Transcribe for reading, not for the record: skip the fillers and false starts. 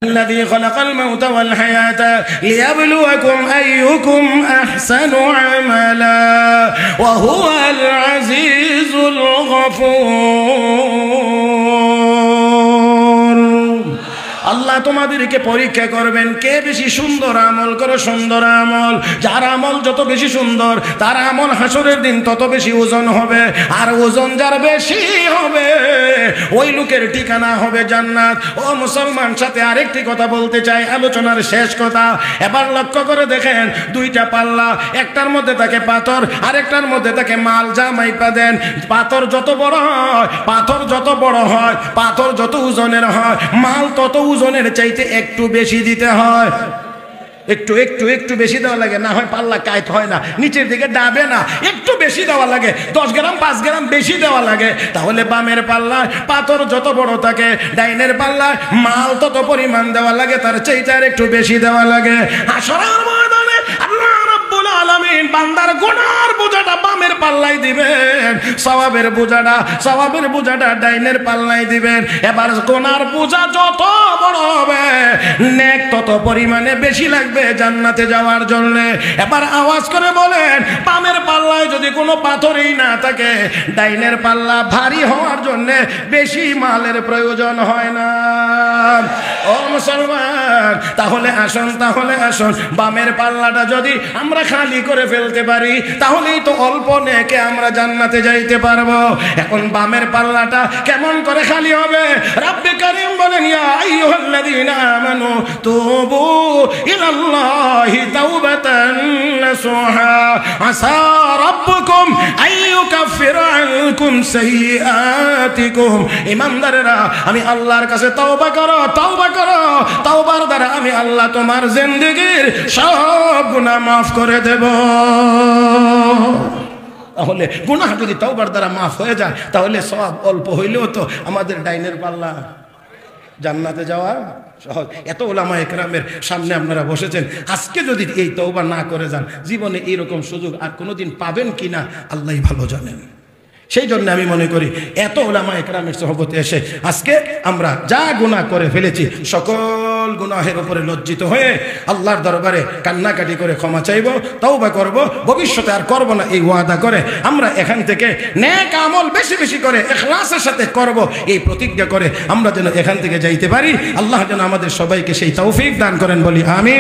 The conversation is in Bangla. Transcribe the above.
الذي خلق الموت والحياة ليبلوكم أيكم أحسن عملا وهو العزيز الغفور আল্লাহ তোমাদেরকে পরীক্ষা করবেন কে বেশি সুন্দর আমল করে সুন্দর আমল যার আমল যত বেশি সুন্দর তার আমল হাসরের দিন তত বেশি ওজন হবে আর ওজন যার বেশি হবে ওই লোকের ঠিকানা হবে জান্নাত ও মুসলমান সাথে আরেকটি কথা বলতে চাই আলোচনার শেষ কথা এবার লক্ষ্য করে দেখেন দুইটা পাল্লা একটার মধ্যে থাকে পাথর আরেকটার মধ্যে থাকে মাল যা মাইপা দেন পাথর যত বড় হয় পাথর যত বড় হয় পাথর যত ওজনের হয় মাল তত ওজনের চাইতে একটু বেশি দিতে হয় একটু বেশি দেওয়া লাগে না হয় পাল্লা কায়ত হয় না নিচের দিকে ডাবে না একটু বেশি দেওয়া লাগে 10 গ্রাম 5 গ্রাম বেশি দেওয়া লাগে তাহলে বামের পাল্লায় পাথর যত বড় থাকে ডাইনের পাল্লায় মাল তত পরিমাণ দেওয়া লাগে তার চাইতে আর একটু বেশি দেওয়া লাগে হাসরের ময়দানে আল্লাহ রাব্বুল আলামিন বান্দার গুনার বোঝাটা বামের পাল্লায় দিবেন সওয়াবের বোঝাটা ডাইনের পাল্লায় দিবেন এবার গুনার বোঝা যত বড় হবে নেক তত পরিমাণে বেশি লাগবে জান্নাতে যাওয়ার জন্য এবার আওয়াজ করে বলেন বামের পাল্লায় যদি কোনো পাথরই না থাকে ডাইনের পাল্লা ভারী হওয়ার জন্য বেশি মালের প্রয়োজন হয় না ও মুসলমান তাহলে আসুন বামের পাল্লাটা যদি আমরা খালি করে ফেলতে পারি তাহলেই তো অল্প নেকে আমরা জান্নাতে যাইতে পারবো এখন বামের পাল্লাটা কেমন করে খালি হবে রব্বে কারীম বলেন ইয়া আইয়ুহাল্লাযীনা আমানু তুবু ইলাল্লাহি তাওবাতান নাসুহা আসা রাব্বুকুম আইয়ুকাফিরা আনকুম সাইয়্যাতিকুম ঈমানদারেরা আমি আল্লাহর কাছে তওবা করো তওবার দ্বারা আমি আল্লাহ তোমার জিন্দেগীর সব গুনাহ মাফ করে দেব তাহলে গুনাহ যদি তওবার দ্বারা মাফ হয়ে যায় তাহলে সব অল্প হইলেও তো আমাদের ডাইনের পাল্লা জান্নাতে যাওয়া সহজ এত উলামায়ে কেরামের সামনে আপনারা বসেছেন আজকে যদি এই তওবা না করে যান জীবনে এইরকম সুযোগ আর কোনোদিন পাবেন কিনা আল্লাহই ভালো জানেন সেই জন্য আমি মনে করি এত উলামায়ে কেরামের সোহবতে এসে আজকে আমরা যা গুনাহ করে ফেলেছি সকল গুনাহের উপরে লজ্জিত হয়ে আল্লাহর দরবারে কান্নাকাটি করে ক্ষমা চাইব তওবা করব ভবিষ্যতে আর করব না এই ওয়াদা করে আমরা এখান থেকে নেক আমল বেশি বেশি করে ইখলাসের সাথে করব এই প্রতিজ্ঞা করে আমরা যেন এখান থেকে যাইতে পারি আল্লাহ যেন আমাদের সবাইকে সেই তৌফিক দান করেন বলি আমিন।